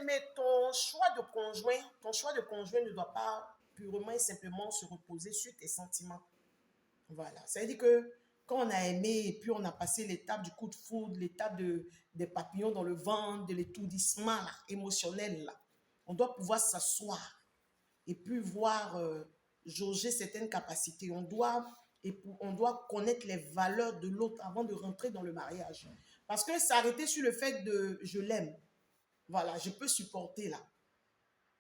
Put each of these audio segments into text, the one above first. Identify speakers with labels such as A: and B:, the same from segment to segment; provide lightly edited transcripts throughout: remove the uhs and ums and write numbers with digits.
A: bien-aimé, ton choix de conjoint ne doit pas purement et simplement se reposer sur tes sentiments. Voilà. Ça veut dire que quand on a aimé et puis on a passé l'étape du coup de foudre, l'étape des papillons dans le ventre, de l'étourdissement là, émotionnel, là, on doit pouvoir s'asseoir et puis voir jauger certaines capacités. On doit connaître les valeurs de l'autre avant de rentrer dans le mariage. Parce que s'arrêter sur le fait de je l'aime, voilà, je peux supporter là.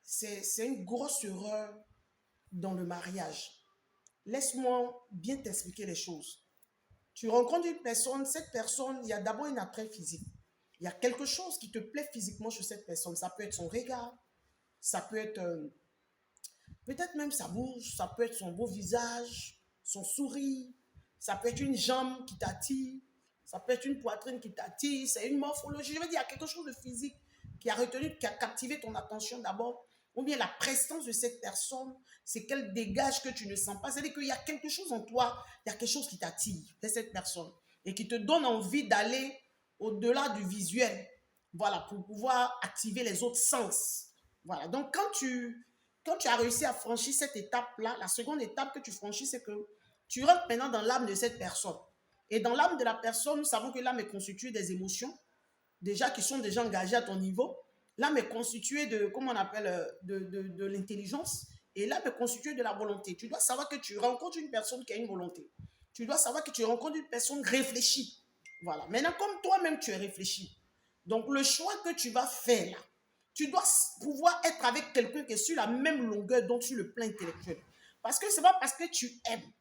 A: C'est une grosse erreur dans le mariage. Laisse-moi bien t'expliquer les choses. Tu rencontres une personne, cette personne, il y a d'abord un attrait physique. Il y a quelque chose qui te plaît physiquement chez cette personne. Ça peut être son regard, ça peut être peut-être même sa bouche, ça peut être son beau visage, son sourire, ça peut être une jambe qui t'attire, ça peut être une poitrine qui t'attire, c'est une morphologie. Je veux dire, il y a quelque chose de physique qui a retenu, qui a captivé ton attention d'abord, ou bien la prestance de cette personne, c'est qu'elle dégage que tu ne sens pas. C'est-à-dire qu'il y a quelque chose en toi, il y a quelque chose qui t'attire de cette personne et qui te donne envie d'aller au-delà du visuel, voilà, pour pouvoir activer les autres sens. Voilà, donc quand tu as réussi à franchir cette étape-là, la seconde étape que tu franchis, c'est que tu rentres maintenant dans l'âme de cette personne. Et dans l'âme de la personne, nous savons que l'âme est constituée des émotions, déjà qui sont déjà engagées à ton niveau. L'âme est constituée de, comment on appelle, de l'intelligence. Et l'âme est constituée de la volonté. Tu dois savoir que tu rencontres une personne qui a une volonté. Tu dois savoir que tu rencontres une personne réfléchie. Voilà. Maintenant, comme toi-même, tu es réfléchi. Donc, le choix que tu vas faire là, tu dois pouvoir être avec quelqu'un qui est sur la même longueur, donc sur le plan intellectuel. Parce que ce n'est pas parce que tu aimes.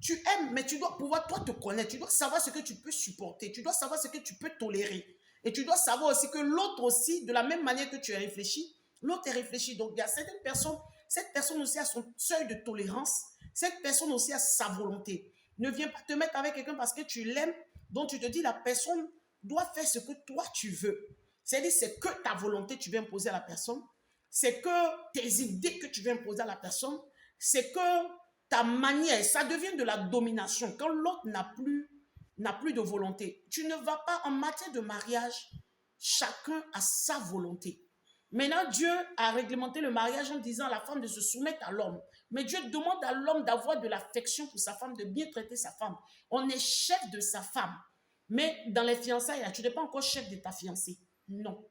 A: Tu aimes, mais tu dois pouvoir, toi, te connaître. Tu dois savoir ce que tu peux supporter. Tu dois savoir ce que tu peux tolérer. Et tu dois savoir aussi que l'autre aussi, de la même manière que tu es réfléchi, l'autre est réfléchi. Donc, il y a certaines personnes, cette personne aussi a son seuil de tolérance. Cette personne aussi a sa volonté. Ne viens pas te mettre avec quelqu'un parce que tu l'aimes, dont tu te dis la personne doit faire ce que toi tu veux. C'est-à-dire, c'est que ta volonté que tu veux imposer à la personne. C'est que tes idées que tu veux imposer à la personne. C'est que ta manière, ça devient de la domination. Quand l'autre n'a plus de volonté, tu ne vas pas en matière de mariage, chacun a sa volonté. Maintenant, Dieu a réglementé le mariage en disant à la femme de se soumettre à l'homme. Mais Dieu demande à l'homme d'avoir de l'affection pour sa femme, de bien traiter sa femme. On est chef de sa femme. Mais dans les fiançailles, tu n'es pas encore chef de ta fiancée. Non.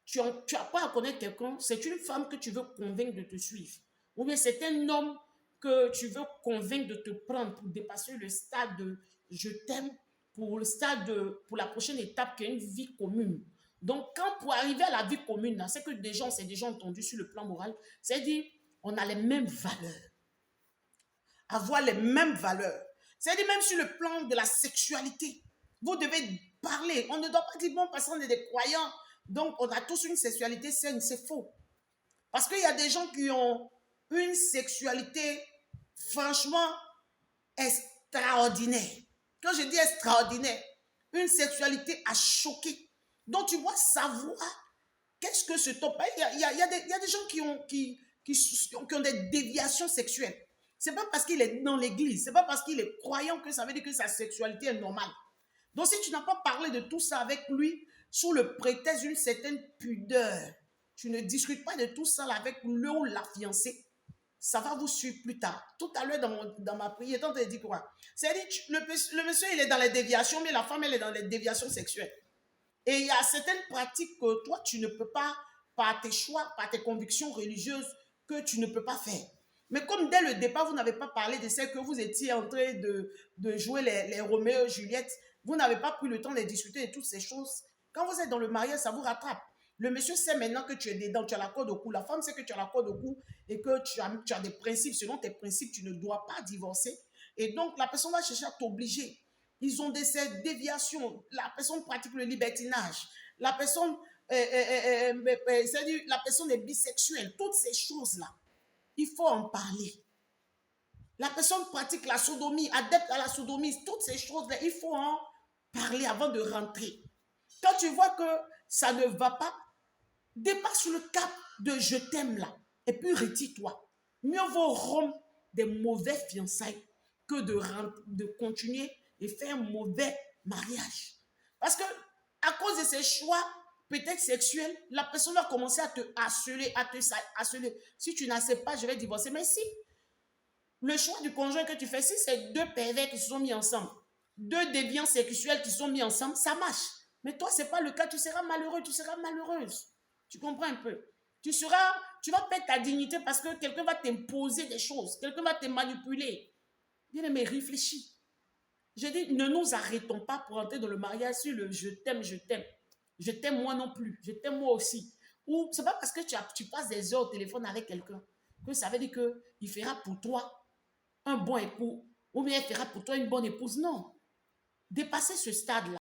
A: Tu as pas à connaître quelqu'un, c'est une femme que tu veux convaincre de te suivre. Ou bien c'est un homme que tu veux convaincre de te prendre pour dépasser le stade de je t'aime, pour le stade pour la prochaine étape qui est une vie commune. Donc, quand pour arriver à la vie commune, c'est que déjà, on s'est déjà entendu sur le plan moral, c'est-à-dire, on a les mêmes valeurs. Avoir les mêmes valeurs. C'est-à-dire, même sur le plan de la sexualité, vous devez parler. On ne doit pas dire, bon, parce qu'on est des croyants, donc on a tous une sexualité saine, c'est faux. Parce qu'il y a des gens qui ont une sexualité franchement extraordinaire. Quand je dis extraordinaire, une sexualité à choquer. Donc tu dois savoir qu'est-ce que ce top. Il y a des gens qui ont des déviations sexuelles. Ce n'est pas parce qu'il est dans l'église, ce n'est pas parce qu'il est croyant que ça veut dire que sa sexualité est normale. Donc si tu n'as pas parlé de tout ça avec lui, sous le prétexte d'une certaine pudeur, tu ne discutes pas de tout ça avec le ou la fiancée, ça va vous suivre plus tard. Tout à l'heure, dans ma prière, tant dit quoi? C'est-à-dire, le monsieur, il est dans les déviations, mais la femme, elle est dans les déviations sexuelles. Et il y a certaines pratiques que toi, tu ne peux pas, par tes choix, par tes convictions religieuses, que tu ne peux pas faire. Mais comme dès le départ, vous n'avez pas parlé de celle que vous étiez en train de jouer les Roméo et Juliette, vous n'avez pas pris le temps de discuter de toutes ces choses. Quand vous êtes dans le mariage, ça vous rattrape. Le monsieur sait maintenant que tu es dedans, tu as la corde au cou. La femme sait que tu as la corde au cou et que tu as des principes. Selon tes principes, tu ne dois pas divorcer. Et donc, la personne va chercher à t'obliger. Ils ont des déviations. La personne pratique le libertinage. La personne, c'est-à-dire, la personne est bisexuelle. Toutes ces choses-là, il faut en parler. La personne pratique la sodomie, adepte à la sodomie. Toutes ces choses-là, il faut en parler avant de rentrer. Quand tu vois que ça ne va pas, dépasse le cap de je t'aime là. Et puis retire-toi. Mieux vaut rompre des mauvais fiançailles que de continuer et faire un mauvais mariage. Parce que à cause de ces choix peut-être sexuel, la personne va commencer à te harceler, harceler. Si tu n'acceptes pas, je vais divorcer. Mais si le choix du conjoint que tu fais, si c'est deux pervers qui se sont mis ensemble, deux déviants sexuels qui se sont mis ensemble, ça marche. Mais toi, ce n'est pas le cas, tu seras malheureux, tu seras malheureuse. Tu comprends un peu? Tu vas perdre ta dignité parce que quelqu'un va t'imposer des choses, quelqu'un va te manipuler. Bien aimé, réfléchis. Je dis, ne nous arrêtons pas pour entrer dans le mariage sur le je t'aime, je t'aime. Je t'aime moi non plus, je t'aime moi aussi. Ou c'est pas parce que tu passes des heures au téléphone avec quelqu'un que ça veut dire qu'il fera pour toi un bon époux ou bien il fera pour toi une bonne épouse. Non. Dépasser ce stade-là.